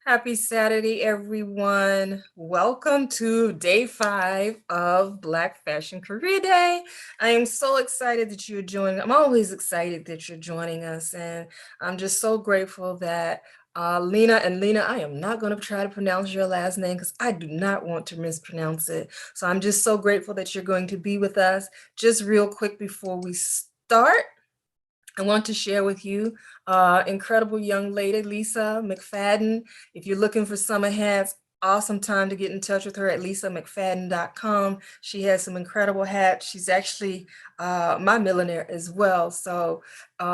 Happy Saturday, everyone. Welcome to day 5 of Black Fashion Career Day. I am so excited that you're joining. I'm always excited that you're joining us, and I'm just so grateful that Lena, I am not going to try to pronounce your last name because I do not want to mispronounce it. So I'm just so grateful that you're going to be with us. Just real quick before we start, I want to share with you incredible young lady, Lisa McFadden. If you're looking for summer hats, awesome time to get in touch with her at lisamcfadden.com. She has some incredible hats. She's actually my millionaire as well. So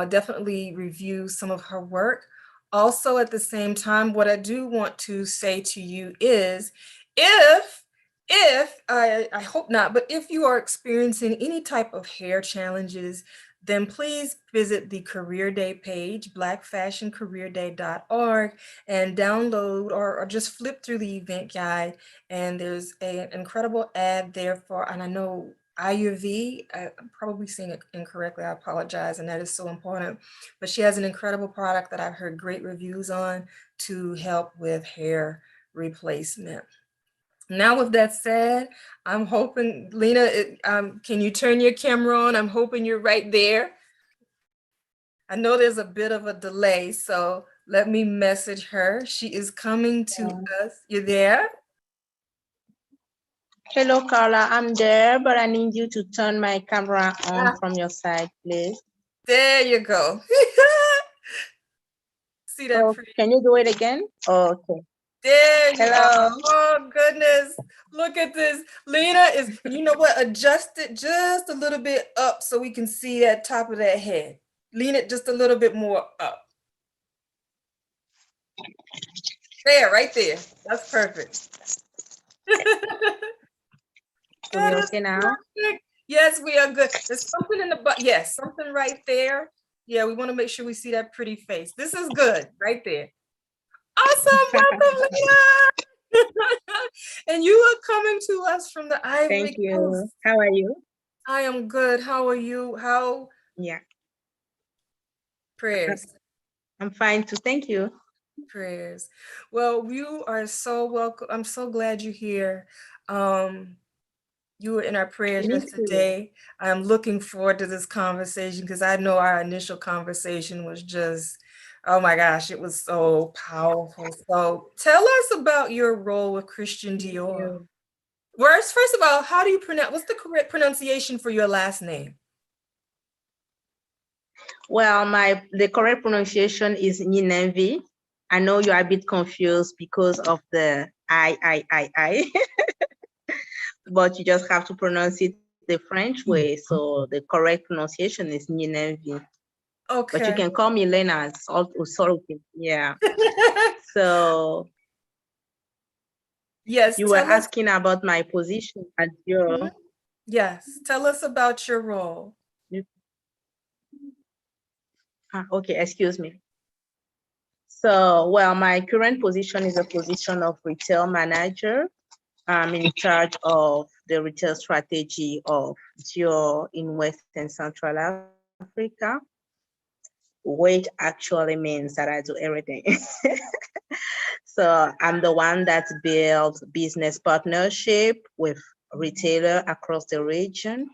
definitely review some of her work. Also, at the same time, what I do want to say to you is if I hope not, but if you are experiencing any type of hair challenges, then please visit the Career Day page, blackfashioncareerday.org, and download or just flip through the event guide. And there's an incredible ad there for, and I know IUV, I'm probably saying it incorrectly, I apologize, and that is so important. But she has an incredible product that I've heard great reviews on to help with hair replacement. Now, with that said, I'm hoping, Lena, can you turn your camera on? I'm hoping you're right there. I know there's a bit of a delay, so let me message her. She is coming to us. You there? Hello, Carla. I'm there, but I need you to turn my camera on Ah, from your side, please. there you go. See that Oh, pretty? can you do it again? Oh, okay. There you are. Hello. Oh, goodness. Look at this. Lena is, you know what? Adjust it just a little bit up so we can see that top of that head. Lean it just a little bit more up. There, right there. That's perfect. So we That is okay now? perfect. Yes, we are good. There's something in the butt. Yes, something right there. Yeah, we want to make sure we see that pretty face. This is good right there. Awesome. Welcome, Lena. And you are coming to us from the Thank Ivory you. Coast. How are you? I am good. How are you? How Yeah, I- prayers? I'm fine too. Thank you. Prayers. Well, you are so welcome. I'm so glad you're here. Um, You were in our prayers Me too. yesterday. I'm looking forward to this conversation because I know our initial conversation was just, oh my gosh, it was so powerful. So tell us about your role with Christian Thank Dior. you. First of all, how do you pronounce, what's the correct pronunciation for your last name? Well, the correct pronunciation is Ninenvi. I know you are a bit confused because of the I, but you just have to pronounce it the French way. So the correct pronunciation is Ninenvi. But you Okay. can call me Lena. It's all sorry. Yeah. So Yes, you were tell us. asking about my position at Mhm. your. Yes, tell us about your role. Okay, excuse me. So, well, my current position is a position of retail manager. I'm in charge of the retail strategy of Dior in West and Central Africa, which actually means that I do everything. So I'm the one that builds business partnership with retailer across the region.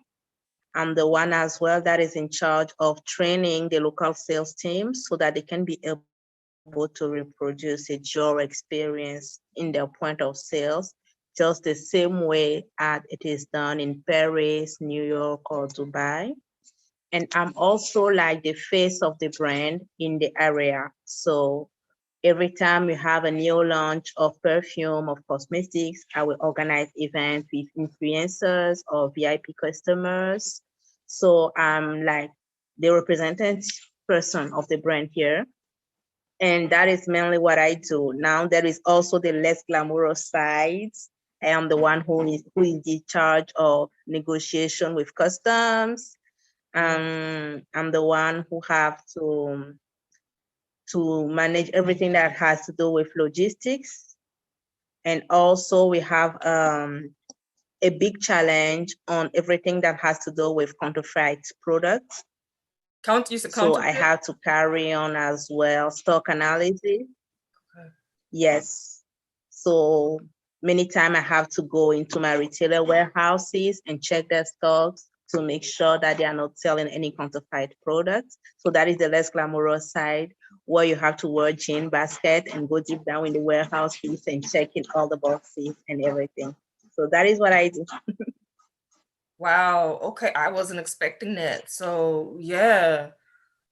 I'm the one as well that is in charge of training the local sales team so that they can be able to reproduce a Dior experience in their point of sales, just the same way as it is done in Paris, New York, or Dubai. And I'm also like the face of the brand in the area. So every time we have a new launch of perfume, of cosmetics, I will organize events with influencers or VIP customers. So I'm like the representative person of the brand here. And that is mainly what I do. Now there is also the less glamorous side. I am the one who is in charge of negotiation with customs. I'm the one who have to manage everything that has to do with logistics. And also we have a big challenge on everything that has to do with counterfeit products. You said So I counterfeit? have to carry on as well stock analysis. Okay. Yes. So many times I have to go into my retailer warehouses and check their stocks to make sure that they are not selling any counterfeit products. So that is the less glamorous side where you have to wear jean basket and go deep down in the warehouses and checking all the boxes and everything. So that is what I do. Wow. Okay. I wasn't expecting that. So yeah.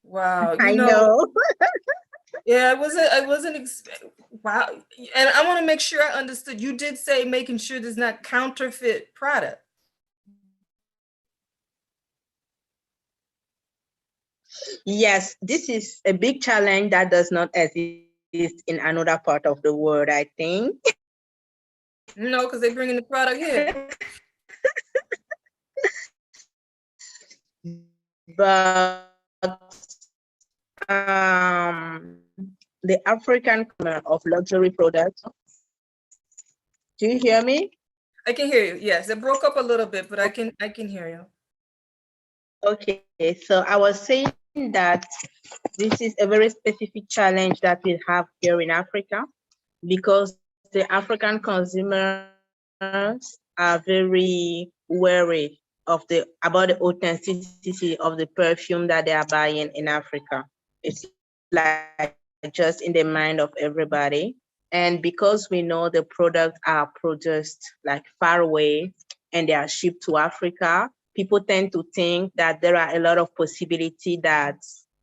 Wow. I know. Yeah, wow. And I want to make sure I understood. You did say making sure there's not counterfeit product. Yes, this is a big challenge that does not exist in another part of the world, I think. No, because they're bringing the product here. But um, the African of luxury products. Do you hear me? I can hear you. Yes, it broke up a little bit, but I can hear you. Okay, so I was saying that this is a very specific challenge that we have here in Africa because the African consumers are very wary of about the authenticity of the perfume that they are buying in Africa. It's like just in the mind of everybody. And because we know the products are produced like far away and they are shipped to Africa, people tend to think that there are a lot of possibility that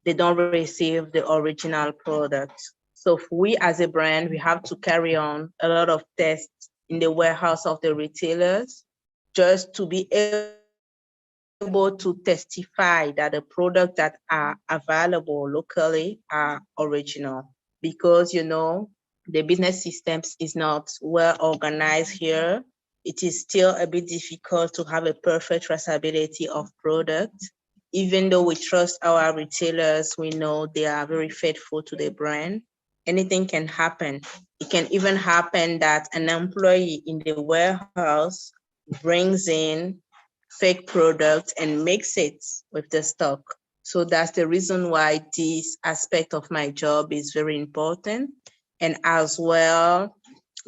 they don't receive the original product. So we as a brand, we have to carry on a lot of tests in the warehouse of the retailers just to be able to testify that the products that are available locally are original. Because, the business systems is not well organized here. It is still a bit difficult to have a perfect traceability of products. Even though we trust our retailers, we know they are very faithful to the brand. Anything can happen. It can even happen that an employee in the warehouse brings in fake product and mix it with the stock. So that's the reason why this aspect of my job is very important. And as well,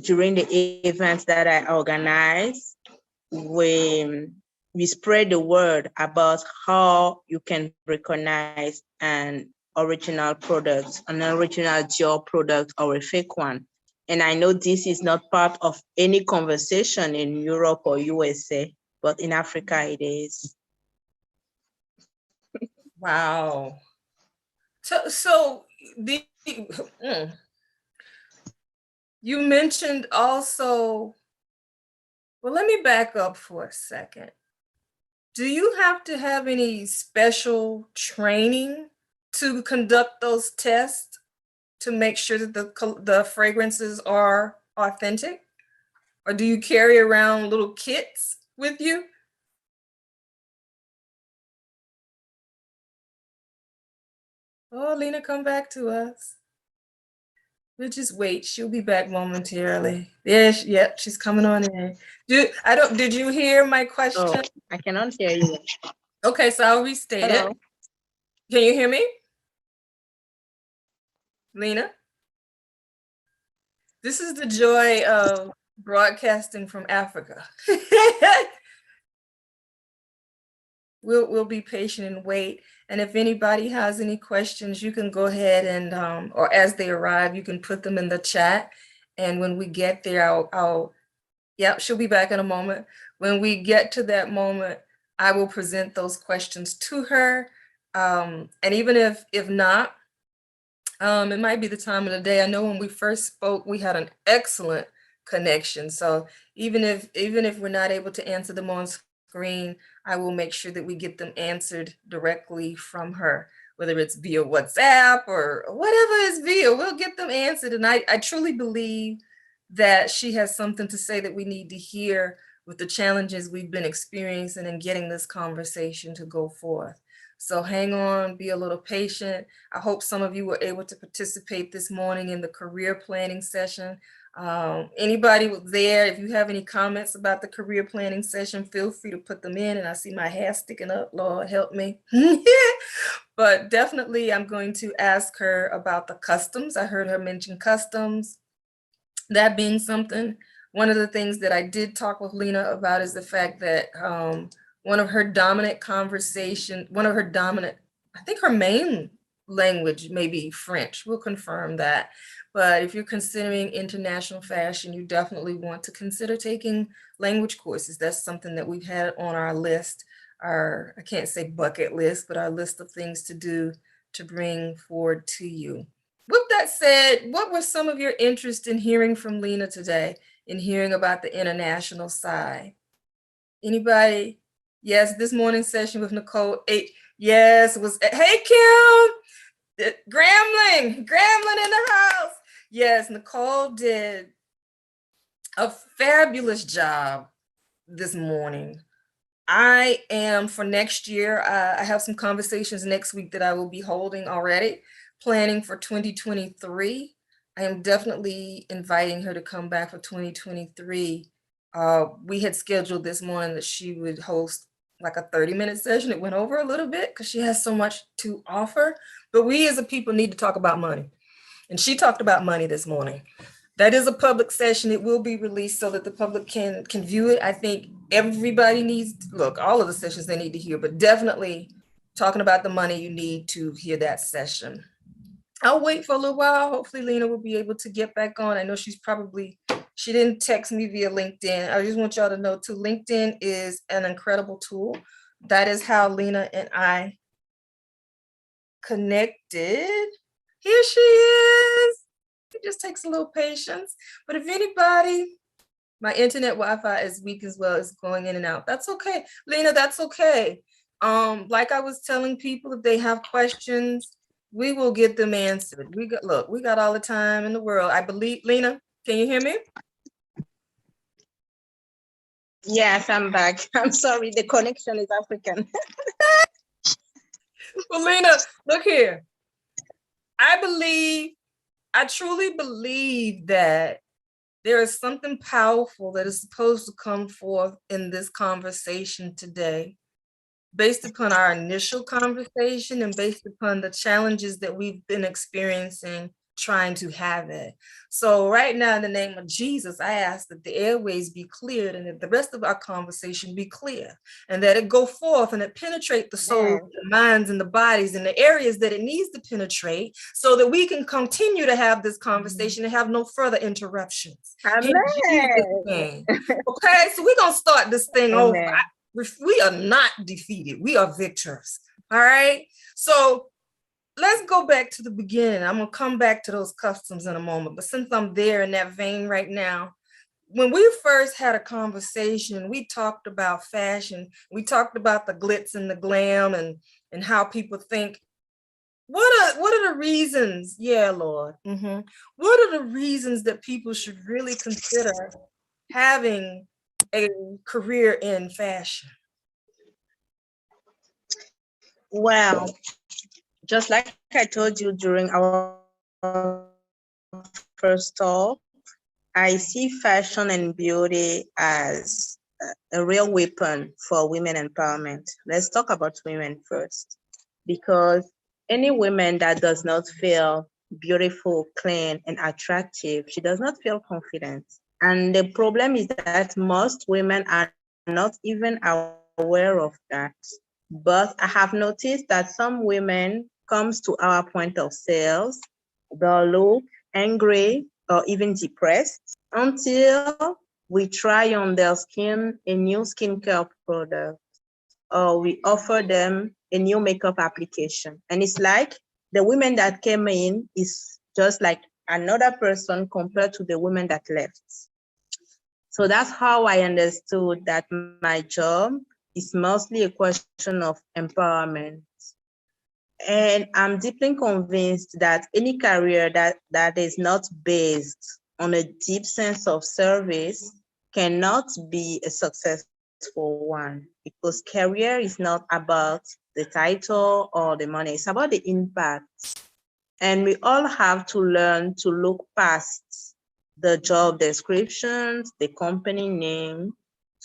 during the events that I organize, we spread the word about how you can recognize an original product, an original gel product or a fake one. And I know this is not part of any conversation in Europe or USA, but in Africa it is. Wow. So the you mentioned also, well, let me back up for a second. Do you have to have any special training to conduct those tests to make sure that the fragrances are authentic? Or do you carry around little kits with you? Oh, Lena, come back to us. We'll just wait. She'll be back momentarily. Yeah, yep, she's coming on in. Did you hear my question? Oh, I cannot hear you. Okay, so I'll restate Hello. it. Can you hear me? Lena? This is the joy of broadcasting from Africa. We'll be patient and wait. And if anybody has any questions, you can go ahead and or as they arrive, you can put them in the chat. And when we get there, yep, she'll be back in a moment. When we get to that moment, I will present those questions to her. And even if not, it might be the time of the day. I know when we first spoke, we had an excellent connection. So even if we're not able to answer them on screen, I will make sure that we get them answered directly from her, whether it's via WhatsApp or whatever is via, we'll get them answered. And I truly believe that she has something to say that we need to hear with the challenges we've been experiencing and getting this conversation to go forth. So hang on, be a little patient. I hope some of you were able to participate this morning in the career planning session. Anybody was there, if you have any comments about the career planning session, feel free to put them in. And I see my hair sticking up, Lord help me. But definitely I'm going to ask her about the customs. I heard her mention customs. That being something, one of the things that I did talk with Lena about is the fact that one of her dominant I think her main language may be French. We'll confirm that. But if you're considering international fashion, you definitely want to consider taking language courses. That's something that we've had on our list, I can't say bucket list, but our list of things to do to bring forward to you. With that said, what were some of your interest in hearing from Lena today, in hearing about the international side? Anybody? Yes, this morning session with Nicole. Yes, it was. Hey, Kim, Gremlin in the house. Yes, Nicole did a fabulous job this morning. I am for next year. I have some conversations next week that I will be holding already, planning for 2023. I am definitely inviting her to come back for 2023. We had scheduled this morning that she would host like a 30-minute session. It went over a little bit because she has so much to offer. But we as a people need to talk about money. And she talked about money this morning. That is a public session. It will be released so that the public can view it. I think everybody needs, look, all of the sessions they need to hear, but definitely talking about the money, you need to hear that session. I'll wait for a little while. Hopefully Lena will be able to get back on. I know she didn't text me via LinkedIn. I just want y'all to know too, LinkedIn is an incredible tool. That is how Lena and I connected. Here she is. It just takes a little patience. But if anybody, my internet Wi-Fi is weak as well, is going in and out. That's okay. Lena, that's okay. Like I was telling people, if they have questions, we will get them answered. We got all the time in the world. I believe, Lena, can you hear me? Yes, I'm back. I'm sorry, the connection is African. Well, Lena, look here. I truly believe that there is something powerful that is supposed to come forth in this conversation today, based upon our initial conversation and based upon the challenges that we've been experiencing trying to have it. So right now, in the name of Jesus, I ask that the airways be cleared and that the rest of our conversation be clear and that it go forth and it penetrate the souls, the minds, and the bodies in the areas that it needs to penetrate so that we can continue to have this conversation and have no further interruptions. Amen. Okay, so we're going to start this thing over. We are not defeated. We are victors. All right. So let's go back to the beginning. I'm going to come back to those customs in a moment. But since I'm there in that vein right now, when we first had a conversation, we talked about fashion. We talked about the glitz and the glam and how people think. What are the reasons? Yeah, Lord. What are the reasons that people should really consider having a career in fashion? Well, just like I told you during our first talk, I see fashion and beauty as a real weapon for women empowerment. Let's talk about women first, because any woman that does not feel beautiful, clean, and attractive, she does not feel confident. And the problem is that most women are not even aware of that. But I have noticed that some women comes to our point of sales, they'll look angry or even depressed until we try on their skin a new skincare product, or we offer them a new makeup application. And it's like the women that came in is just like another person compared to the women that left. So that's how I understood that my job is mostly a question of empowerment. And I'm deeply convinced that any career that is not based on a deep sense of service cannot be a successful one, because career is not about the title or the money, it's about the impact. And we all have to learn to look past the job descriptions, the company name,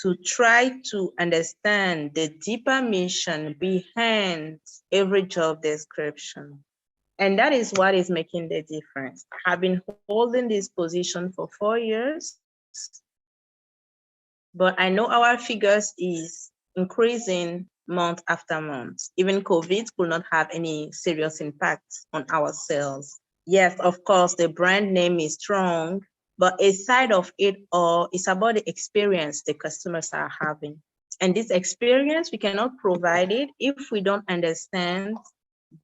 to try to understand the deeper mission behind every job description. And that is what is making the difference. I've been holding this position for 4 years, but I know our figures is increasing month after month. Even COVID could not have any serious impact on our sales. Yes, of course, the brand name is strong, but aside of it all, it's about the experience the customers are having. And this experience, we cannot provide it if we don't understand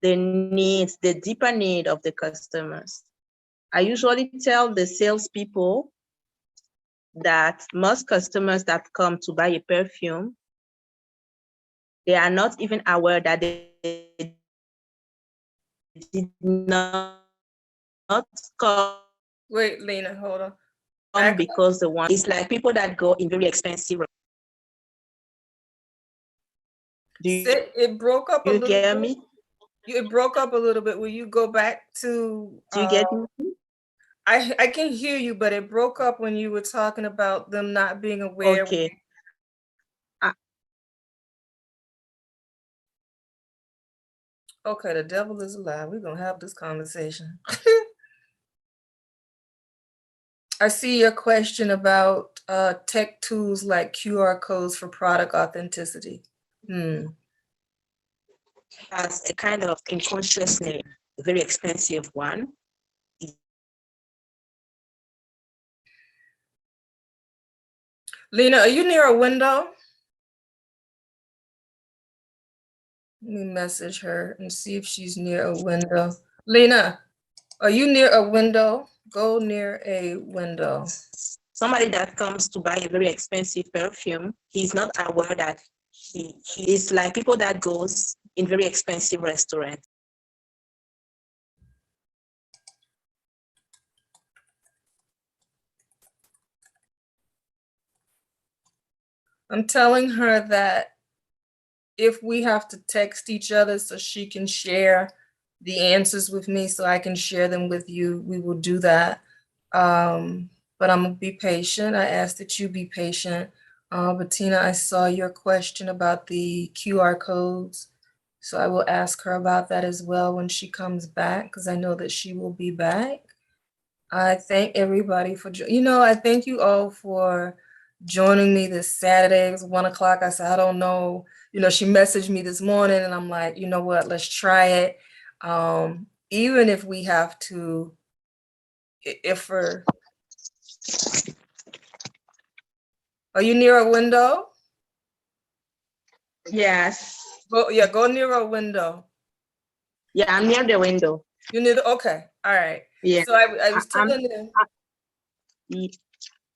the needs, the deeper need of the customers. I usually tell the salespeople that most customers that come to buy a perfume, they are not even aware that they did not come. Wait, Lena, hold on. Because the one, it's like people that go in very expensive. It broke up a little bit. Get me? It broke up a little bit. Will you go back to? Do you get me? I can hear you, but it broke up when you were talking about them not being aware. Okay. Okay, the devil is alive. We're gonna have this conversation. I see your question about tech tools like QR codes for product authenticity. As a kind of unconscious name, a very expensive one. Lena, are you near a window? Let me message her and see if she's near a window. Lena, are you near a window? Go near a window. Somebody that comes to buy a very expensive perfume, he's not aware that he is like people that goes in very expensive restaurants. I'm telling her that if we have to text each other so she can share the answers with me so I can share them with you, we will do that. But I'm gonna be patient. I ask that you be patient. Bettina, I saw your question about the QR codes. So I will ask her about that as well when she comes back, because I know that she will be back. I thank everybody for, I thank you all for joining me this Saturday. It was 1 o'clock. I said, I don't know. She messaged me this morning and I'm like, you know what, let's try it. Even if we have to, are you near a window? Yes. Go near a window. Yeah, I'm near the window. You need, okay, all right. Yeah. So I was telling them.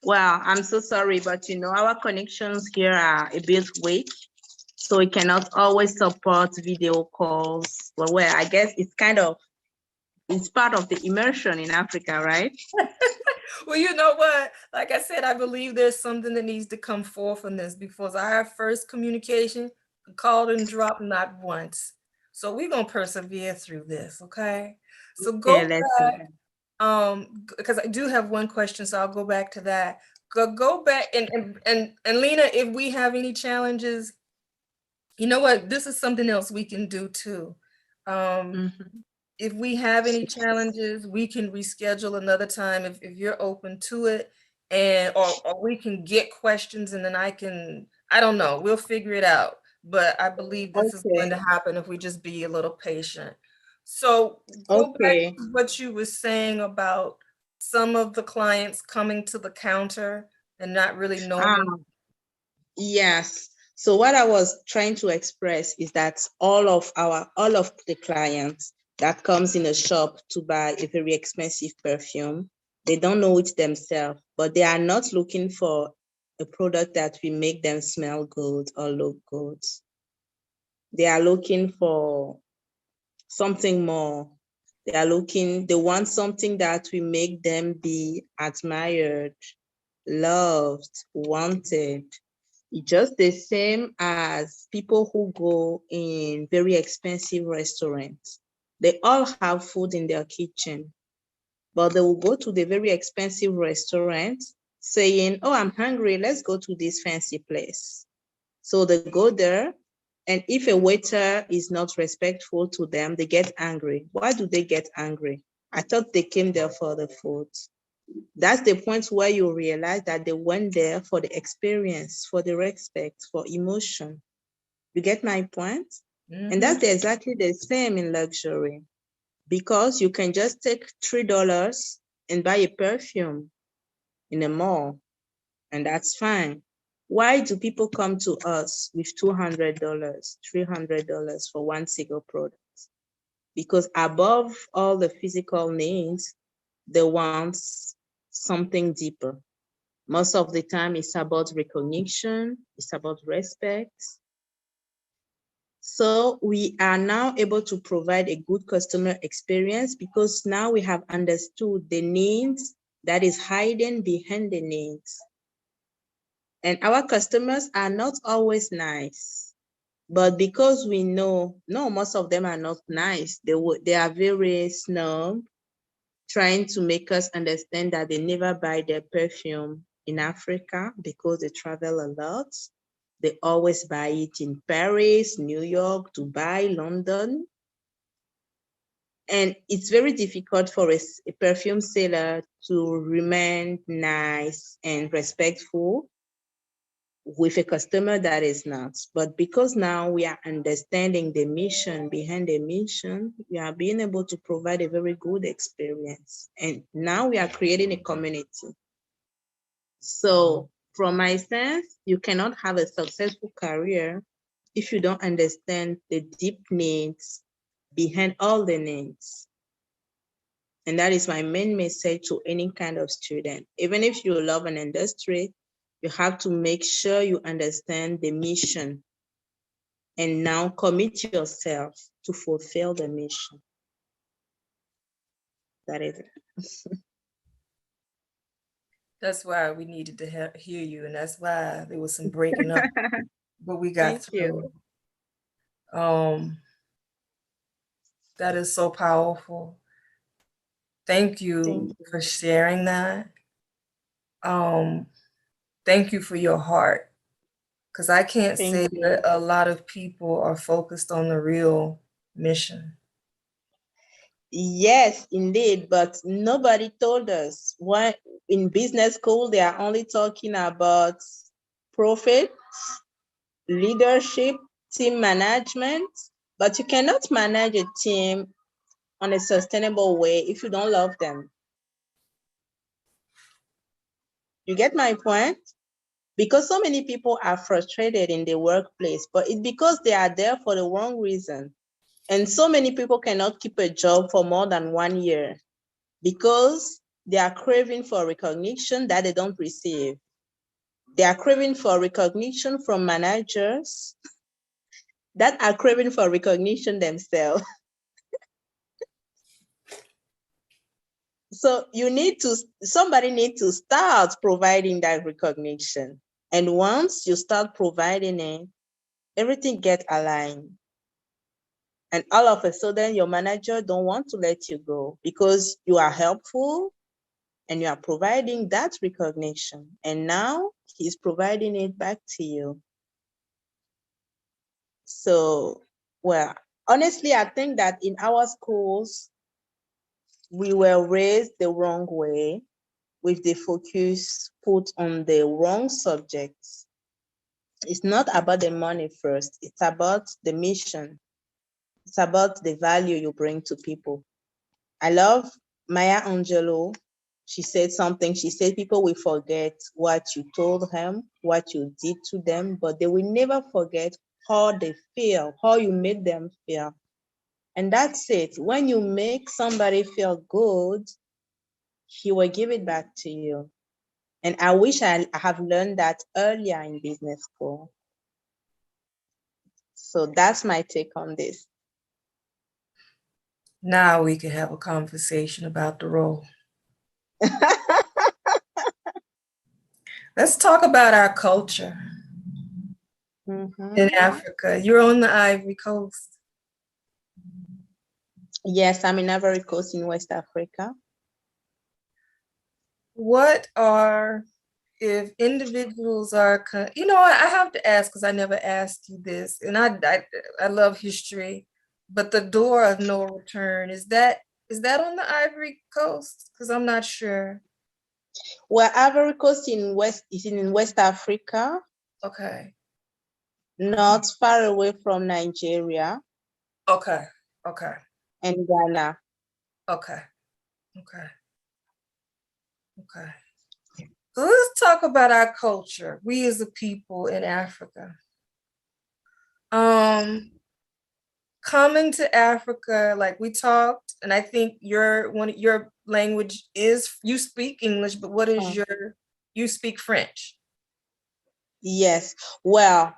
Well, I'm so sorry, but our connections here are a bit weak, so we cannot always support video calls. Well, I guess it's part of the immersion in Africa, right? Well, you know what? Like I said, I believe there's something that needs to come forth from this because our first communication called and dropped not once. So we're gonna persevere through this, okay? So go back, because I do have one question, so I'll go back to that. Go back and Lena, if we have any challenges, you know what? This is something else we can do too. If we have any challenges, we can reschedule another time if you're open to it, and or we can get questions and then I don't know, we'll figure it out. But I believe this is going to happen if we just be a little patient. So go back to what you were saying about some of the clients coming to the counter and not really knowing. Yes. So what I was trying to express is that all of the clients that comes in a shop to buy a very expensive perfume, they don't know it themselves, but they are not looking for a product that will make them smell good or look good. They are looking for something more. They want something that will make them be admired, loved, wanted. Just the same as people who go in very expensive restaurants. They all have food in their kitchen, but they will go to the very expensive restaurant saying, oh, I'm hungry, let's go to this fancy place. So they go there, And if a waiter is not respectful to them, they get angry. Why do they get angry? I thought they came there for the food. That's the point where you realize that they went there for the experience, for the respect, for emotion. You get my point? And that's exactly the same in luxury, because you can just take $3 and buy a perfume in a mall, and that's fine. Why do people come to us with $200, $300 for one single product? Because above all the physical needs, they want something deeper. Most of the time, it's about recognition, it's about respect. So we are now able to provide a good customer experience because now we have understood the needs that is hiding behind the needs. And our customers are not always nice, but because we know, no, most of them are not nice. They are very snob, trying to make us understand that they never buy their perfume in Africa because they travel a lot. They always buy it in Paris, New York, Dubai, London. And it's very difficult for a perfume seller to remain nice and respectful with a customer that is not. But because now we are understanding the mission behind the mission, we are being able to provide a very good experience. And now we are creating a community. So from my sense, you cannot have a successful career if you don't understand the deep needs behind all the needs. And that is my main message to any kind of student. Even if you love an industry, you have to make sure you understand the mission and now commit yourself to fulfill the mission. That is it. That's why we needed to hear you, and that's why there was some breaking up, but we got Thank through. you. That is so powerful. Thank you for sharing that. Thank you for your heart, because I can't say that a lot of people are focused on the real mission. Yes, indeed, but nobody told us. Why in business school they are only talking about profit, leadership, team management, but you cannot manage a team on a sustainable way if you don't love them. You get my point? Because so many people are frustrated in the workplace, but it's because they are there for the wrong reason. And so many people cannot keep a job for more than 1 year because they are craving for recognition that they don't receive. They are craving for recognition from managers that are craving for recognition themselves. So somebody needs to start providing that recognition. And once you start providing it, everything gets aligned. And all of a sudden, your manager don't want to let you go because you are helpful and you are providing that recognition. And now he's providing it back to you. So, well, honestly, I think that in our schools, we were raised the wrong way with the focus put on the wrong subjects. It's not about the money first. It's about the mission. It's about the value you bring to people. I love Maya Angelou. She said something. She said people will forget what you told them, what you did to them, but they will never forget how they feel, how you made them feel. And that's it. When you make somebody feel good, he will give it back to you. And I wish I have learned that earlier in business school. So that's my take on this. Now we can have a conversation about the role. Let's talk about our culture in Africa. You're on the Ivory Coast. Yes, I'm in Ivory Coast in West Africa. What are if individuals are, you know, I have to ask because I never asked you this, and I love history, but the door of no return, is that on the Ivory Coast? Because I'm not sure. Well, Ivory Coast is in West Africa, Okay. not far away from Nigeria Okay. Okay. and Ghana. Okay. Okay. Okay. So let's talk about our culture. We as a people in Africa. Um, Coming to Africa, like we talked, and I think your language is, you speak English, but what is Oh, you speak French? yes. Well,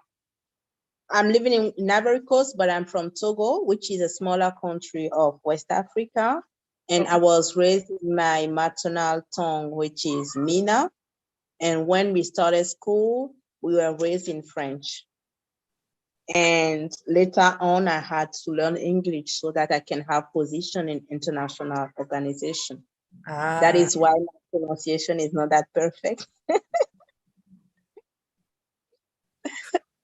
I'm living in Ivory Coast, but I'm from Togo, which is a smaller country of West Africa. And I Okay. was raised in my maternal tongue, which is Mina. And when we started school, we were raised in French. And later on, I had to learn English so that I can have position in international organization. That Ah, is why my pronunciation is not that perfect.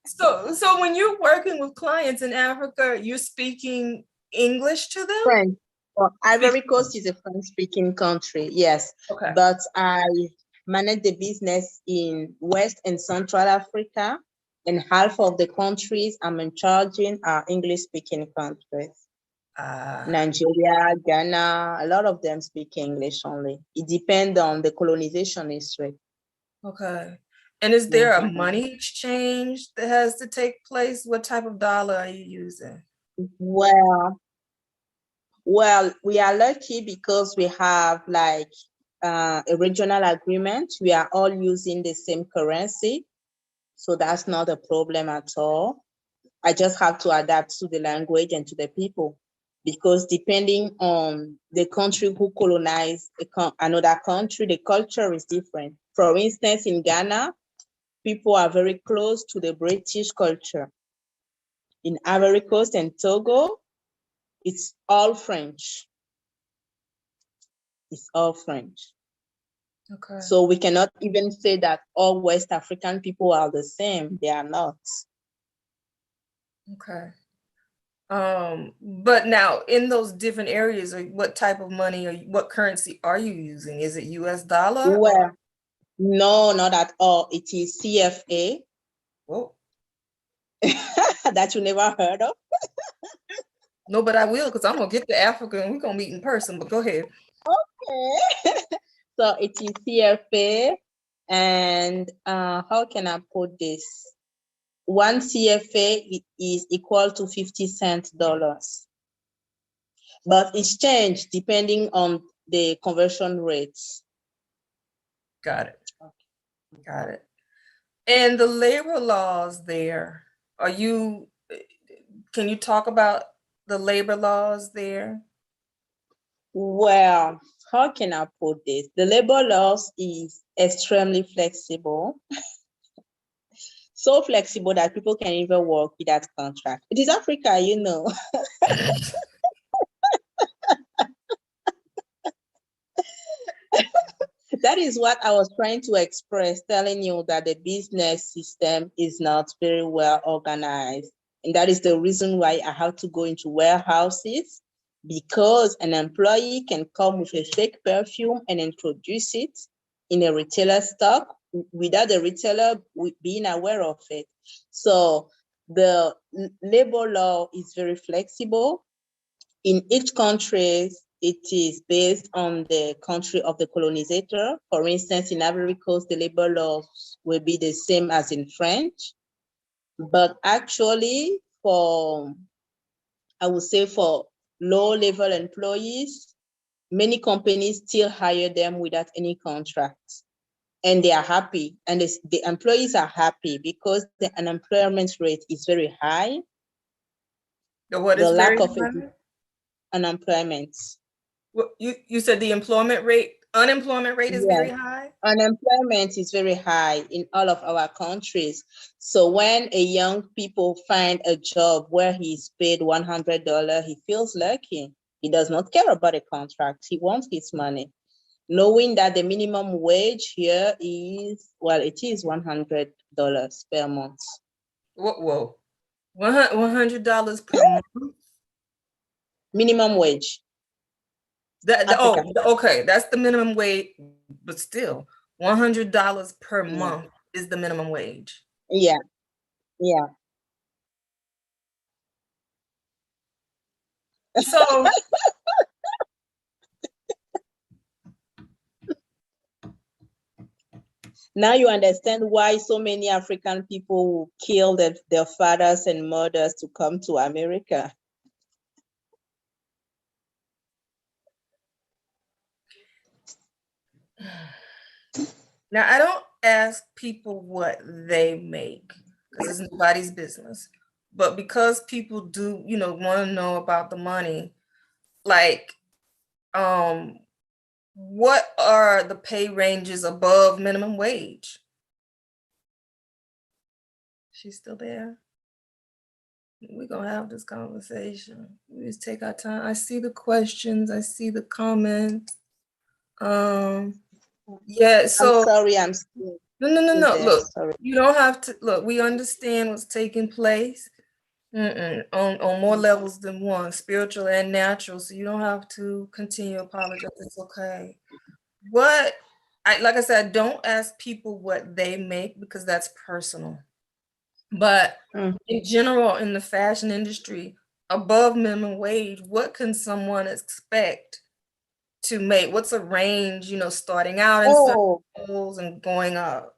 so when you're working with clients in Africa, you're speaking English to them? French. Well, You speak Ivory Coast French. is a French-speaking country, yes. Okay. But I manage the business in West and Central Africa, and half of the countries I'm in charge in are English-speaking countries. Ah, Nigeria, Ghana, a lot of them speak English only. It depends on the colonization history. okay. And is there a Mhm. money exchange that has to take place? What type of dollar are you using? Well, well, we are lucky because we have like a regional agreement. We are all using the same currency, so that's not a problem at all. I just have to adapt to the language and to the people, because depending on the country who colonized another country, the culture is different. For instance, in Ghana, people are very close to the British culture. In Ivory Coast and Togo, it's all French. It's all French. Okay. So we cannot even say that all West African people are the same. They are not. Okay. But now in those different areas, what type of money or what currency are you using? Is it US dollar or Well, no, not at all. It is CFA whoa? that you never heard of. No, but I will because I'm gonna get to Africa and we're gonna meet in person. But go ahead. Okay. So it is CFA, and how can I put this? One CFA is equal to 50 cents dollars, but it's changed depending on the conversion rates. Got it. Got it. And the labor laws there, are you, can you talk about the labor laws there? Well, how can I put this? The labor laws is extremely flexible, so flexible that people can even work without contract. It is Africa, you know. That is what I was trying to express, telling you that the business system is not very well organized. And that is the reason why I have to go into warehouses, because an employee can come with a fake perfume and introduce it in a retailer stock without the retailer being aware of it. So the labor law is very flexible. In each country, it is based on the country of the colonizer. For instance, in Ivory Coast, the labor laws will be the same as in French. But actually, I would say for low-level employees, many companies still hire them without any contract. And they are happy. And the employees are happy because the unemployment rate is very high. What The is lack very of high? unemployment. You said the unemployment rate is very Yes. high? Unemployment is very high in all of our countries. So when a young people find a job where he's paid $100, he feels lucky. He does not care about a contract. He wants his money. knowing that the minimum wage here is, well, it is $100 per month. Whoa. $100 per month? Minimum wage. Okay, that's the minimum wage, but still, $100 per Yeah. month is the minimum wage. Yeah. Yeah. So now you understand why so many African people will kill their fathers and mothers to come to America. now I don't ask people what they make because it's nobody's business. But because people do, want to know about the money, like, what are the pay ranges above minimum wage? She's still there. We're gonna have this conversation. We just take our time. I see the questions, I see the comments. Yeah, so I'm sorry, I'm still no. there. Look, Sorry. you don't have to look, we understand what's taking place. On more levels than one, spiritual and natural. So you don't have to continue to apologize. It's okay. Like I said, I don't ask people what they make because that's personal. But in general, in the fashion industry, above minimum wage, what can someone expect to make? What's a range, starting out in some roles and going up?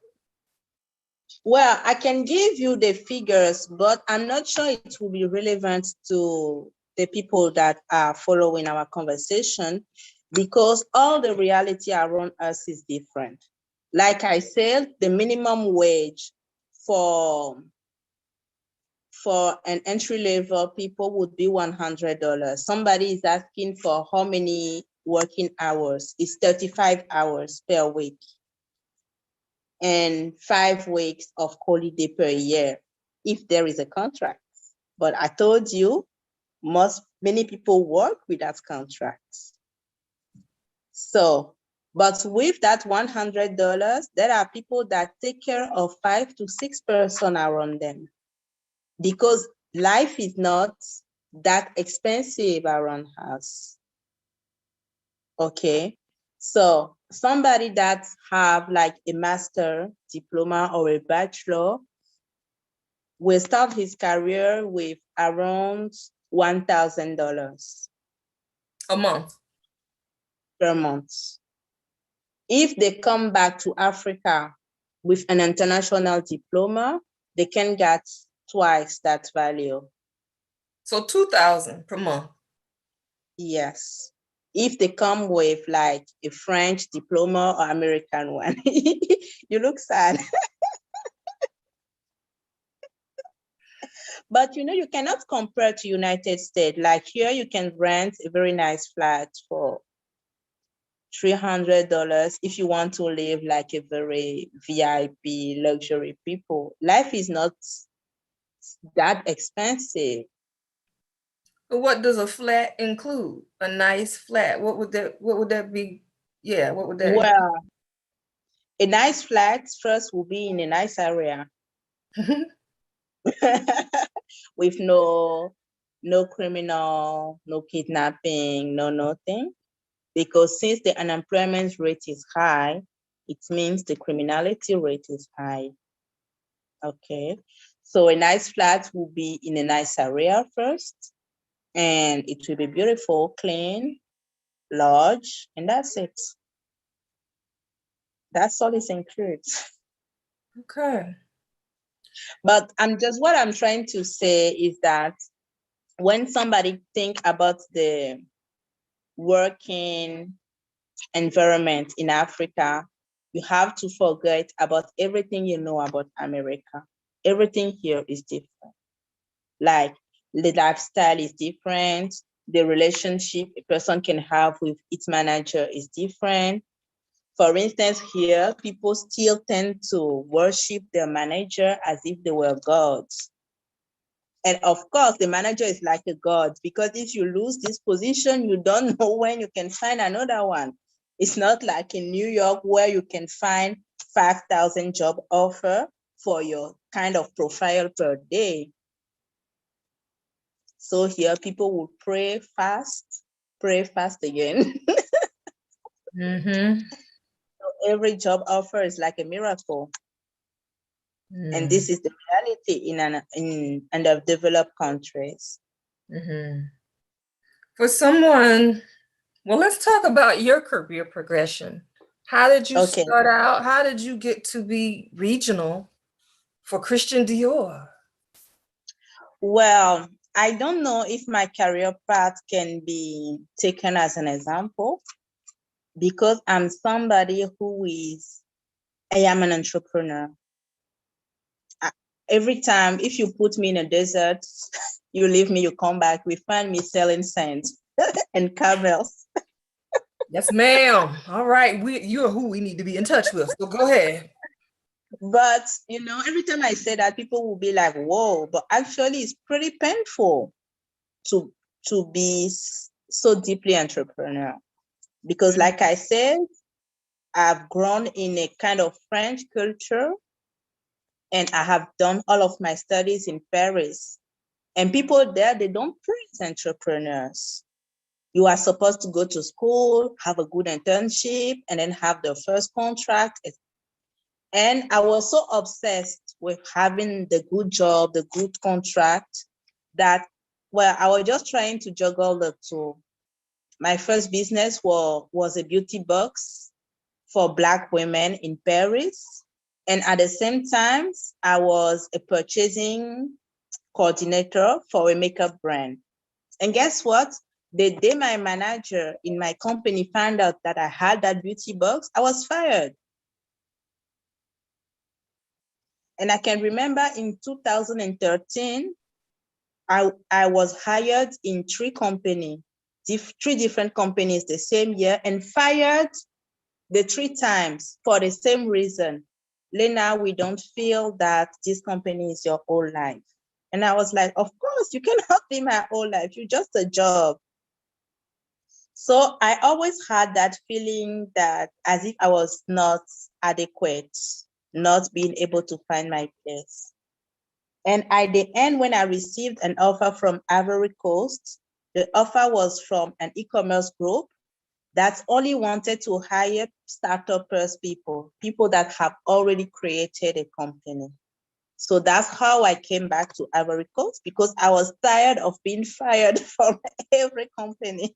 Well, I can give you the figures, but I'm not sure it will be relevant to the people that are following our conversation because all the reality around us is different. Like I said, the minimum wage for an entry-level people would be $100. Somebody is asking for how many working hours? It's 35 hours per week and 5 weeks of holiday per year if there is a contract. But I told you, many people work without contracts. So, but with that $100, there are people that take care of 5 to 6 persons around them because life is not that expensive around us. Okay, so somebody that have like a master diploma or a bachelor will start his career with around $1,000 a month per month. If they come back to Africa with an international diploma, they can get twice that value. So $2,000 per month. Yes. If they come with like a French diploma or American one, you look sad. But you cannot compare to United States. Like here, you can rent a very nice flat for $300 if you want to live like a very VIP luxury people. Life is not that expensive. But what does a flat include? A nice flat. What would that be? Yeah, what would that include? Well, a nice flat first will be in a nice area. With no criminal, no kidnapping, no nothing. Because since the unemployment rate is high, it means the criminality rate is high. Okay, so a nice flat will be in a nice area first, and it will be beautiful, clean, large, and that's it. That's all it includes. Okay. But what I'm trying to say is that when somebody think about the working environment in Africa, you have to forget about everything you know about America. Everything here is different. Like the lifestyle is different. The relationship a person can have with its manager is different. For instance, here, people still tend to worship their manager as if they were gods. And of course, the manager is like a god because if you lose this position, you don't know when you can find another one. It's not like in New York where you can find 5,000 job offer for your kind of profile per day. So here people will pray fast again. Mm-hmm. So every job offer is like a miracle. And this is the reality in underdeveloped countries. Mm-hmm. For someone, well, let's talk about your career progression. How did you Okay. start out? How did you get to be regional for Christian Dior? Well, I don't know if my career path can be taken as an example because I'm somebody I am an entrepreneur. Every time, if you put me in a desert, you leave me, you come back, we find me selling sand and camels. Yes, ma'am. All right. You're who we need to be in touch with. So go ahead. But, every time I say that, people will be like, whoa, but actually it's pretty painful to be so deeply entrepreneurial. Because like I said, I've grown in a kind of French culture and I have done all of my studies in Paris. And people there, they don't praise entrepreneurs. You are supposed to go to school, have a good internship, and then have the first contract. And I was so obsessed with having the good job, the good contract, that, well, I was just trying to juggle the two. My first business was a beauty box for Black women in Paris. And at the same time, I was a purchasing coordinator for a makeup brand. And guess what? The day my manager in my company found out that I had that beauty box, I was fired. And I can remember in 2013, I was hired in three different companies the same year and fired the three times for the same reason. Lena, we don't feel that this company is your whole life. And I was like, of course, you cannot be my whole life. You're just a job. So I always had that feeling that as if I was not adequate, not being able to find my place. And at the end, when I received an offer from Ivory Coast, the offer was from an e-commerce group that only wanted to hire startup-first people that have already created a company. So that's how I came back to Ivory Coast because I was tired of being fired from every company.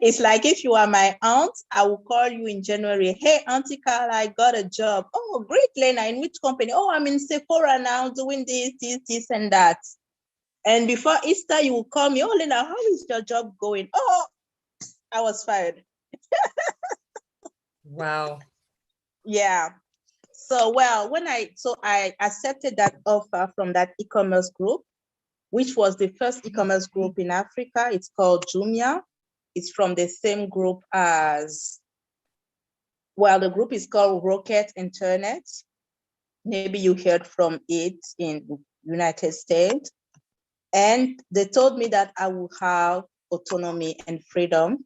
It's like if you are my aunt, I will call you in January. Hey, Auntie Carla, I got a job. Oh, great, Lena. In which company? Oh, I'm in Sephora now doing this, and that. And before Easter, you will call me. Oh, Lena, how is your job going? Oh, I was fired. Wow. Yeah. So, well, I accepted that offer from that e-commerce group, which was the first e-commerce group in Africa. It's called Jumia. It's from the same group as, well, the group is called Rocket Internet. Maybe you heard from it in United States. And they told me that I will have autonomy and freedom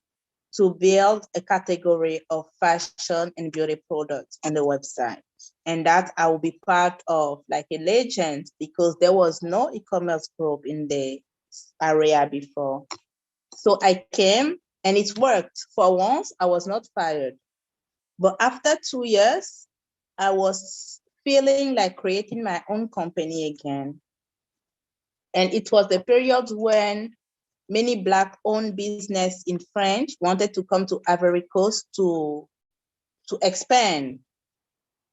to build a category of fashion and beauty products on the website. And that I will be part of like a legend because there was no e-commerce group in the area before. So I came and it worked. For once, I was not fired. But after 2 years, I was feeling like creating my own company again. And it was the period when many Black-owned business in French wanted to come to Ivory Coast to expand.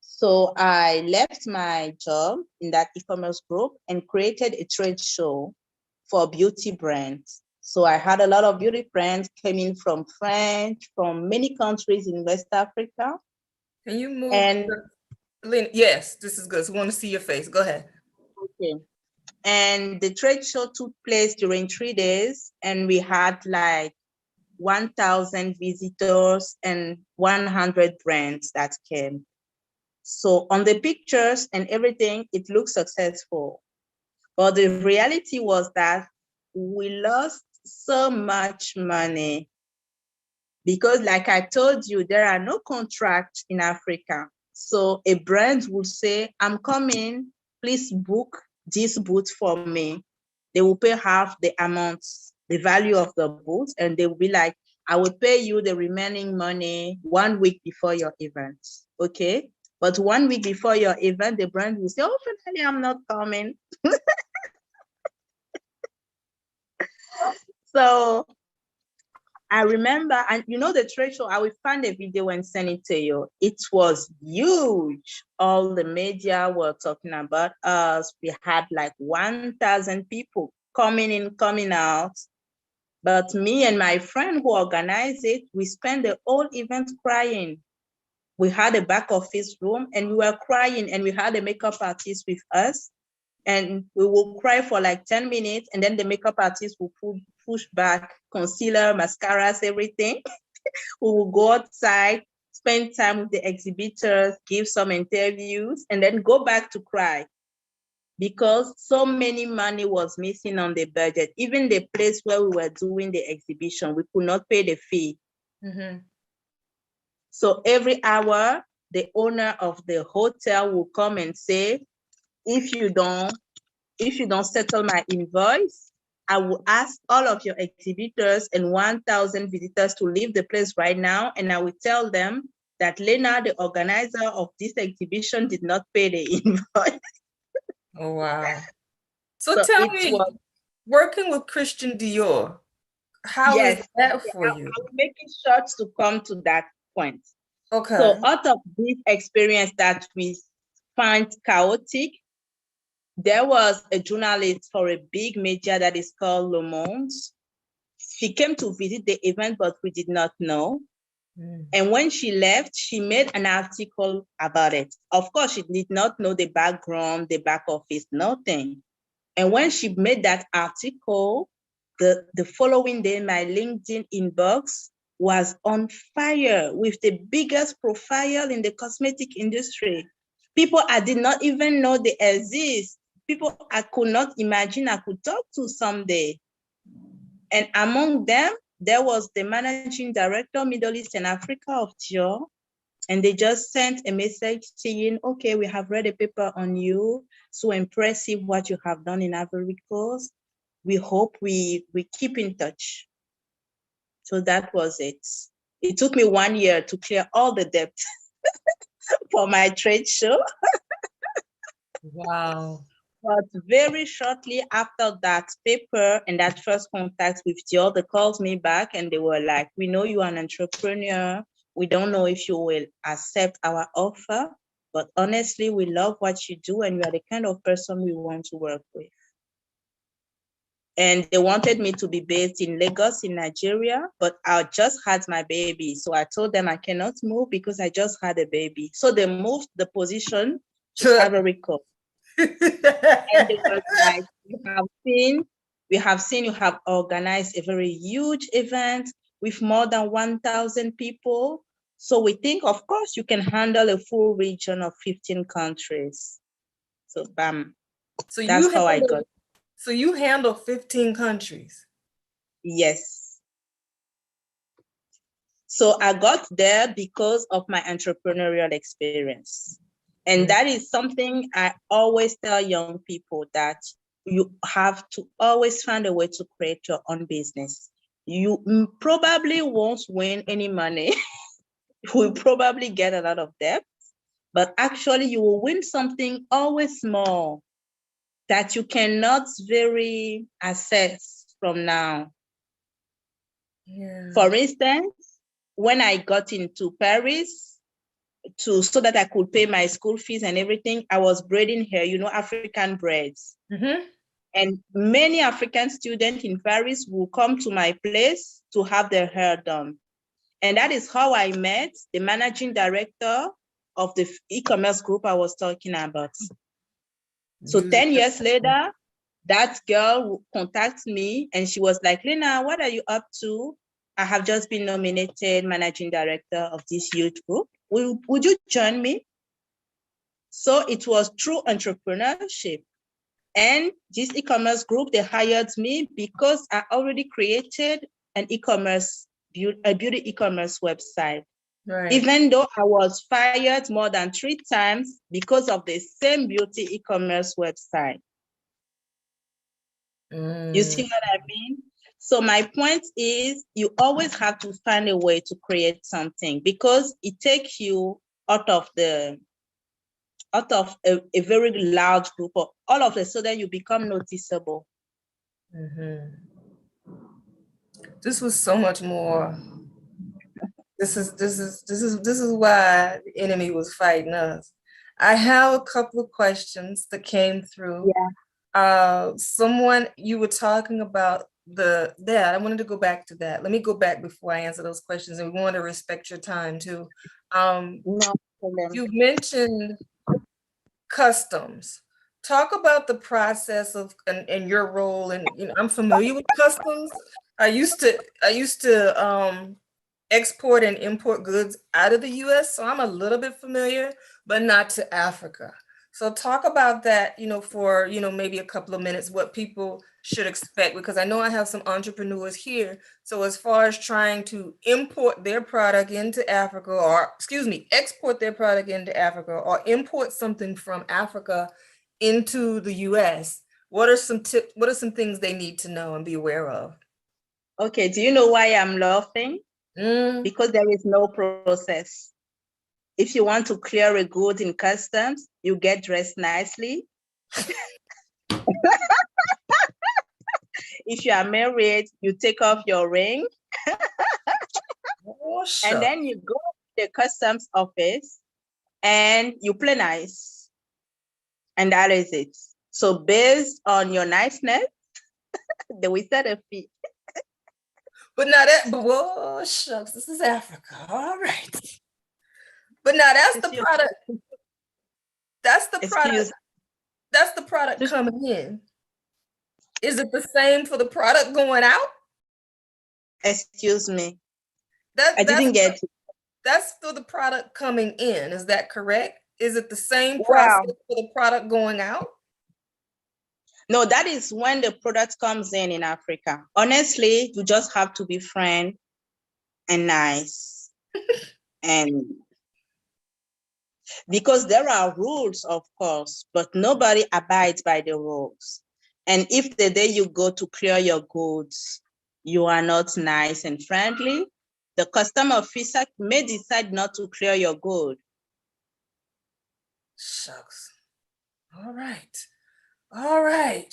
So I left my job in that e-commerce group and created a trade show for beauty brands. So I had a lot of beauty brands coming from France, from many countries in West Africa. Can you move? And yes, this is good. So we want to see your face. Go ahead. okay. And the trade show took place during 3 days, and we had like 1,000 visitors and 100 brands that came. So on the pictures and everything, it looked successful. But the reality was that we lost so much money Because like I told you, there are no contracts in Africa. So a brand will say, I'm coming, please book this booth for me. They will pay half the amount, the value of the booth, and they will be like, I will pay you the remaining money 1 week before your event, okay? But 1 week before your event, the brand will say, oh, finally, I'm not coming. So I remember, and you know the trade show, I will find a video and send it to you. It was huge. All the media were talking about us. We had like 1,000 people coming in, coming out. But me and my friend who organized it, we spent the whole event crying. We had a back office room and we were crying, and we had a makeup artist with us. And we will cry for like 10 minutes, and then the makeup artist will push back concealer, mascaras, everything. We will go outside, spend time with the exhibitors, give some interviews, and then go back to cry because so many money was missing on the budget. Even the place where we were doing the exhibition, we could not pay the fee. Mm-hmm. So every hour, the owner of the hotel will come and say, if you don't settle my invoice, I will ask all of your exhibitors and 1,000 visitors to leave the place right now. And I will tell them that Lena, the organizer of this exhibition, did not pay the invoice. Oh, wow. So tell me, working with Christian Dior, how is that for you? I will make it short to come to that point. Okay. So out of this experience that we find chaotic, there was a journalist for a big media that is called Le Monde. She came to visit the event, but we did not know. And when she left, she made an article about it. Of course, she did not know the background, the back office, nothing. And when she made that article, the following day, my LinkedIn inbox was on fire with the biggest profile in the cosmetic industry. People I did not even know they exist. People I could not imagine I could talk to someday. And among them, there was the managing director, Middle East and Africa of Dior. And they just sent a message saying, okay, we have read a paper on you. So impressive what you have done in Ivory Coast. We hope we keep in touch. So that was it. It took me 1 year to clear all the debt for my trade show. Wow. But very shortly after that paper and that first contact with Dior, they called me back and they were like, we know you're an entrepreneur. We don't know if you will accept our offer, but honestly, we love what you do and you are the kind of person we want to work with. And they wanted me to be based in Lagos, in Nigeria, but I just had my baby. So I told them I cannot move because I just had a baby. So they moved the position to Ivory Coast. And they were like, we have seen you have organized a very huge event with more than 1,000 people. So we think, of course, you can handle a full region of 15 countries. So bam, so that's how I got. So you handle 15 countries? Yes. So I got there because of my entrepreneurial experience. And that is something I always tell young people, that you have to always find a way to create your own business. You probably won't win any money. You will probably get a lot of debt, but actually you will win something always small that you cannot very assess from now. Yeah. For instance, when I got into Paris, so that I could pay my school fees and everything, I was braiding hair, African braids. Mm-hmm. And many African students in Paris will come to my place to have their hair done. And that is how I met the managing director of the e-commerce group I was talking about. So 10 years later, that girl contacted me and she was like, Lena, what are you up to? I have just been nominated managing director of this huge group. Would you join me? So it was true entrepreneurship. And this e-commerce group, they hired me because I already created an e-commerce a beauty e-commerce website. Right. Even though I was fired more than 3 times because of the same beauty e-commerce website. You see what I mean? So my point is, you always have to find a way to create something, because it takes you out of a very large group, or all of a sudden you become noticeable. This was so much more. This is why the enemy was fighting us. I have a couple of questions that came through. Someone, you were talking about that. I wanted to go back to that. Let me go back before I answer those questions, and we want to respect your time too. No problem. You mentioned customs. Talk about the process of and your role. And I'm familiar with customs. I used to export and import goods out of the US, so I'm a little bit familiar, but not to Africa. So talk about that, for, maybe a couple of minutes, what people should expect, because I know I have some entrepreneurs here. So as far as trying to import their product into Africa, or export their product into Africa, or import something from Africa into the US, what are some things they need to know and be aware of? Okay, do you know why I'm laughing? Because there is no process. If you want to clear a good in customs, you get dressed nicely. If you are married, you take off your ring. And then you go to the customs office and you play nice. And that is it. So based on your niceness, they will set a fee. But whoa, shucks, this is Africa. All right. But now that's the product. That's the product. That's the product coming in. Is it the same for the product going out? Excuse me. I didn't get it. That's for the product coming in. Is that correct? Is it the same process for the product going out? No, that is when the product comes in Africa. Honestly, you just have to be friend and nice. And because there are rules, of course, but nobody abides by the rules. And if the day you go to clear your goods, you are not nice and friendly, the customs officer may decide not to clear your good. Shucks. All right. All right.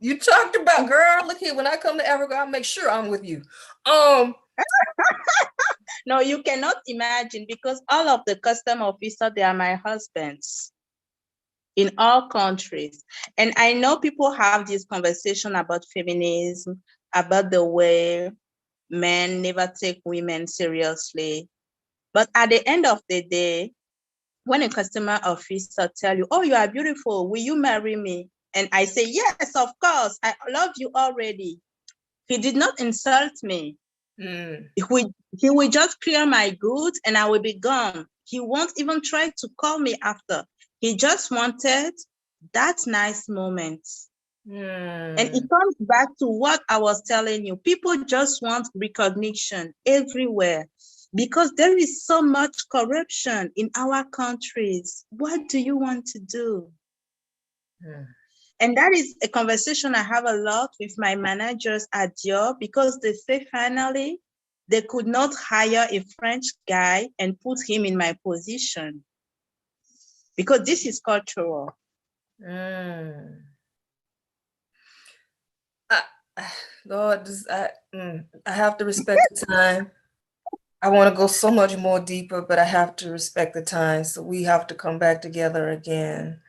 You talked about, girl, look here, when I come to Africa, I'll make sure I'm with you. No, you cannot imagine, because all of the customs officers, they are my husbands in all countries. And I know people have this conversation about feminism, about the way men never take women seriously. But at the end of the day, when a customer officer tell you, oh, you are beautiful, will you marry me? And I say, yes, of course, I love you already. He did not insult me. He will just clear my goods and I will be gone. He won't even try to call me after. He just wanted that nice moment. And it comes back to what I was telling you. People just want recognition everywhere because there is so much corruption in our countries. What do you want to do? And that is a conversation I have a lot with my managers at Dior, because they say finally they could not hire a French guy and put him in my position because this is cultural. Lord, I have to respect the time. I want to go so much more deeper, but I have to respect the time. So we have to come back together again.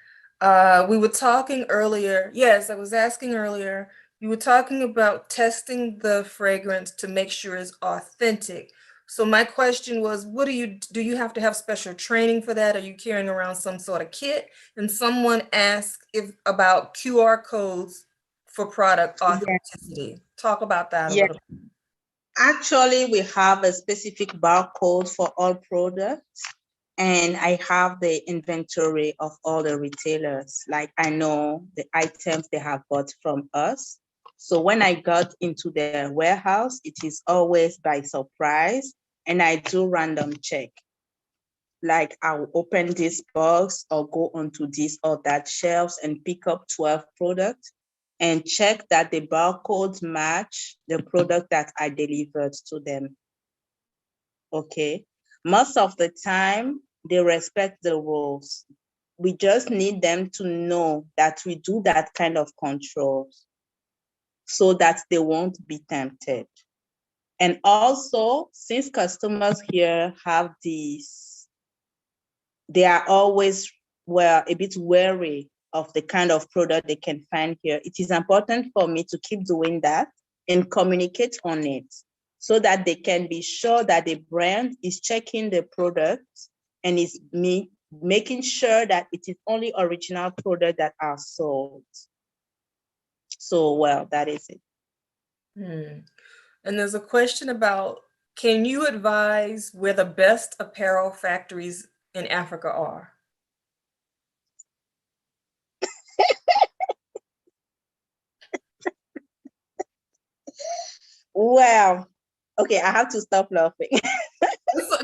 We were talking earlier. Yes, I was asking earlier. You were talking about testing the fragrance to make sure it's authentic. So my question was, do you have to have special training for that? Are you carrying around some sort of kit? And someone asked about QR codes for product authenticity. Yes. Talk about that a little bit. Actually, we have a specific barcode for all products. And I have the inventory of all the retailers. Like I know the items they have bought from us. So when I got into the warehouse, it is always by surprise, and I do random check. Like I'll open this box or go onto this or that shelves and pick up 12 products and check that the barcodes match the product that I delivered to them. Okay. Most of the time, they respect the rules. We just need them to know that we do that kind of control so that they won't be tempted. And also, since customers here have this, they are always, well, a bit wary of the kind of product they can find here. It is important for me to keep doing that and communicate on it so that they can be sure that the brand is checking the product and is making sure that it is only original product that are sold. So, well, that is it. And there's a question about, can you advise where the best apparel factories in Africa are? Well, okay, I have to stop laughing.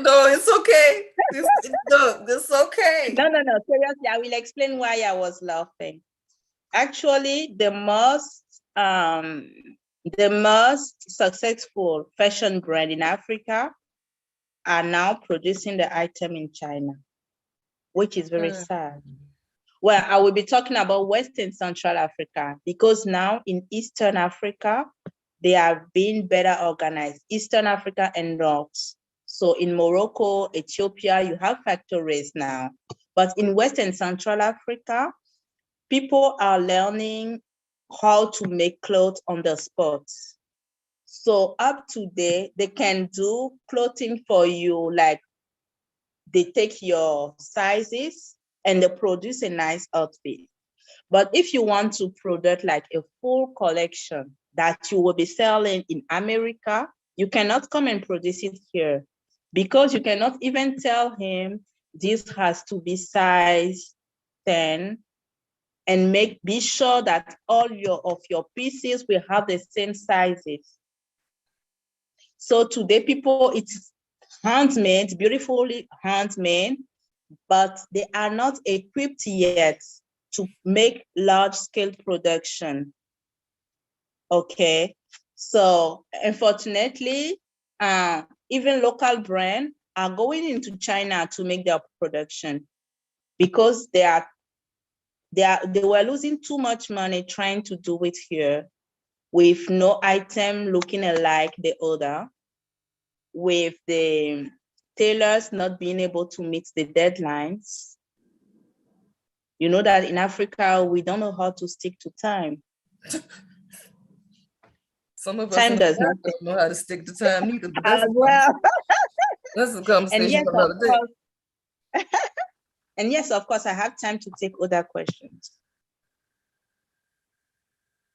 No, it's okay. It's okay. No, seriously, I will explain why I was laughing. Actually, the most successful fashion brand in Africa are now producing the item in China, which is very sad. Well, I will be talking about Western Central Africa, because now in Eastern Africa, they are being better organized, Eastern Africa and North. So in Morocco, Ethiopia, you have factories now. But in Western Central Africa, people are learning how to make clothes on the spot. So up to date, they can do clothing for you, like they take your sizes and they produce a nice outfit. But if you want to produce like a full collection that you will be selling in America, you cannot come and produce it here, because you cannot even tell him this has to be size 10 and be sure that all of your pieces will have the same sizes. So today people, it's handmade, beautifully handmade, but they are not equipped yet to make large scale production. Okay, so unfortunately, even local brands are going into China to make their production, because they were losing too much money trying to do it here, with no item looking alike the other, with the tailors not being able to meet the deadlines. You know that in Africa, we don't know how to stick to time. Some of us time does not know how to stick to time neither, but as well. That's a conversation And yes, for another day. And yes, of course, I have time to take other questions.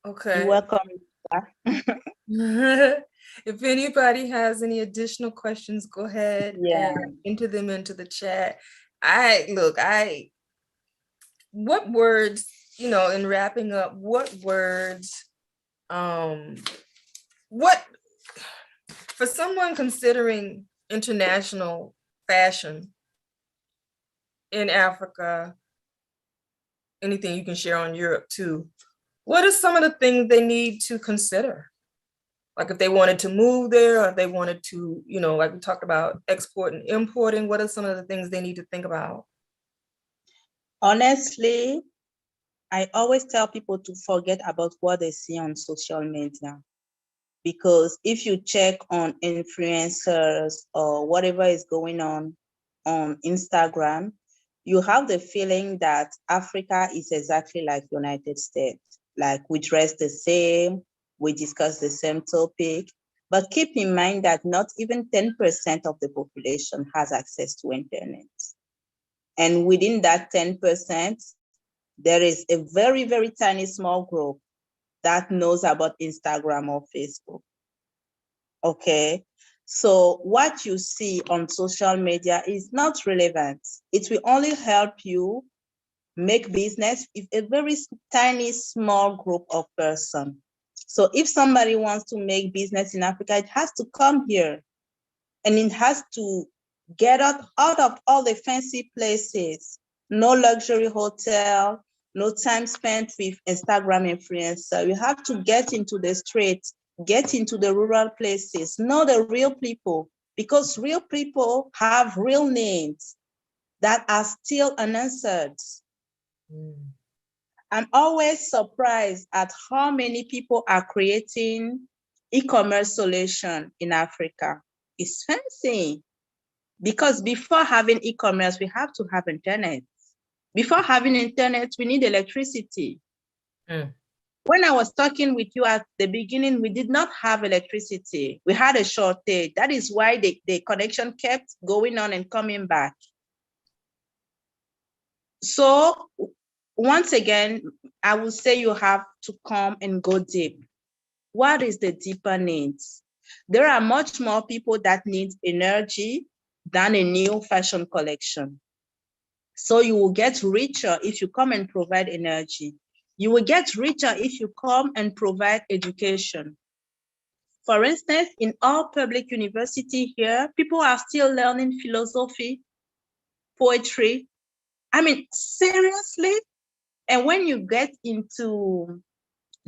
Okay. You're welcome. If anybody has any additional questions, go ahead and enter them into the chat. What words, in wrapping up, what words, for someone considering international fashion in Africa, anything you can share on Europe too, what are some of the things they need to consider? Like if they wanted to move there, or if they wanted to, like we talked about export and importing, what are some of the things they need to think about? Honestly, I always tell people to forget about what they see on social media. Because if you check on influencers or whatever is going on Instagram, you have the feeling that Africa is exactly like United States. Like we dress the same, we discuss the same topic, but keep in mind that not even 10% of the population has access to internet. And within that 10%, there is a very, very tiny small group that knows about Instagram or Facebook. Okay, so what you see on social media is not relevant. It will only help you make business if a very tiny, small group of person. So if somebody wants to make business in Africa, it has to come here, and it has to get out of all the fancy places. No luxury hotel, no time spent with Instagram influencer. You have to get into the streets, get into the rural places, know the real people, because real people have real needs that are still unanswered. I'm always surprised at how many people are creating e-commerce solution in Africa. It's fancy, because before having e-commerce, we have to have internet. Before having internet, we need electricity. When I was talking with you at the beginning, we did not have electricity. We had a shortage. That is why the connection kept going on and coming back. So once again, I would say you have to come and go deep. What is the deeper needs? There are much more people that need energy than a new fashion collection. So you will get richer if you come and provide energy. You will get richer if you come and provide education. For instance, in our public university here, people are still learning philosophy, poetry. I mean, seriously? And when you get into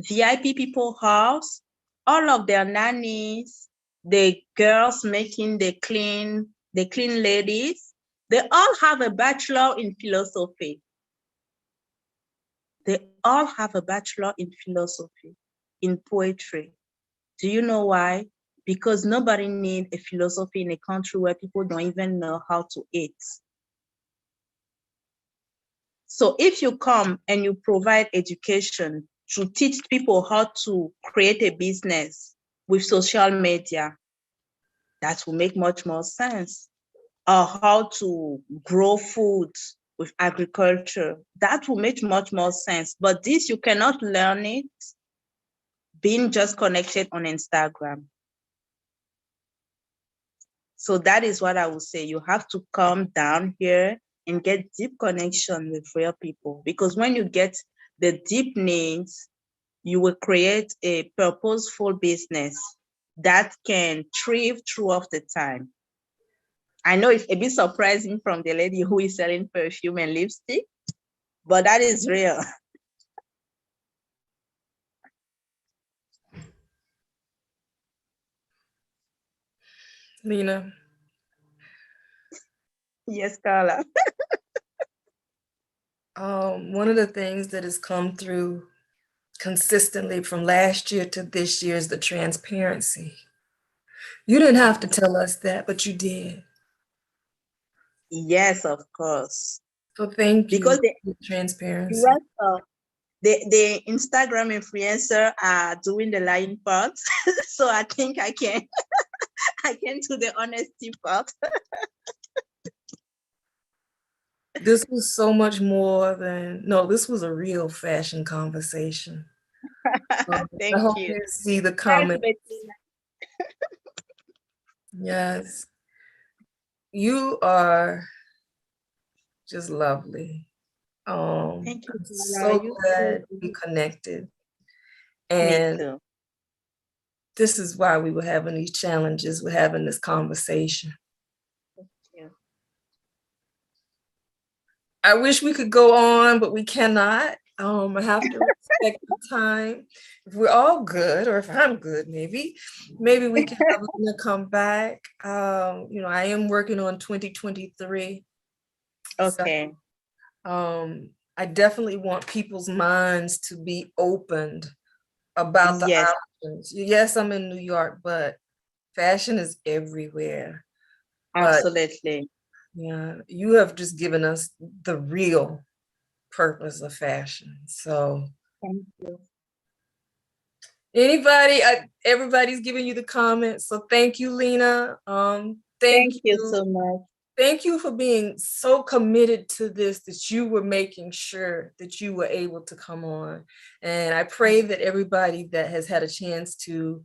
VIP people house, all of their nannies, the girls making the clean ladies, they all have a bachelor in philosophy. They all have a bachelor in philosophy, in poetry. Do you know why? Because nobody needs a philosophy in a country where people don't even know how to eat. So if you come and you provide education to teach people how to create a business with social media, that will make much more sense. Or how to grow food with agriculture, that will make much more sense. But this, you cannot learn it being just connected on Instagram. So that is what I would say. You have to come down here and get deep connection with real people, because when you get the deep needs, you will create a purposeful business that can thrive throughout the time. I know it's a bit surprising from the lady who is selling perfume and lipstick, but that is real. Lena. Yes, Carla. One of the things that has come through consistently from last year to this year is the transparency. You didn't have to tell us that, but you did. Yes, of course. So thank you Because for the transparency. the Instagram influencer are doing the lying part. So I think I can I can do the honesty part. This was so much more than, no, this was a real fashion conversation. I Thank hope you. you see the Thanks, comment. Bettina. Yes. You are just lovely. Thank you, I'm Carla. so You glad too. we connected. Me And too. this is why we were having these challenges, we're having this conversation. Thank you. I wish we could go on, but we cannot. I have to respect the time. If we're all good, or if I'm good, maybe we can have Lena come back. I am working on 2023. Okay. So, I definitely want people's minds to be opened about the Yes. options. Yes, I'm in New York, but fashion is everywhere. Absolutely. Yeah, you have just given us the real purpose of fashion. So Thank you. everybody's giving you the comments. So thank you, Lena. Thank you so much. Thank you for being so committed to this, that you were making sure that you were able to come on. And I pray that everybody that has had a chance to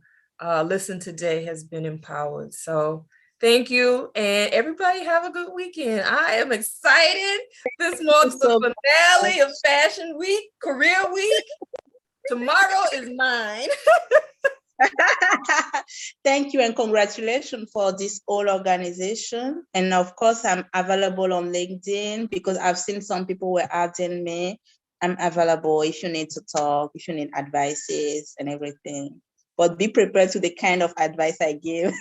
listen today has been empowered. So thank you, and everybody have a good weekend. I am excited. This marks the finale of Fashion Week, Career Week. Tomorrow is mine. Thank you and congratulations for this whole organization. And of course, I'm available on LinkedIn because I've seen some people were adding me. I'm available if you need to talk, if you need advices and everything. But be prepared to the kind of advice I give.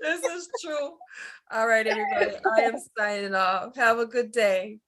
This is true. All right, everybody. I am signing off. Have a good day.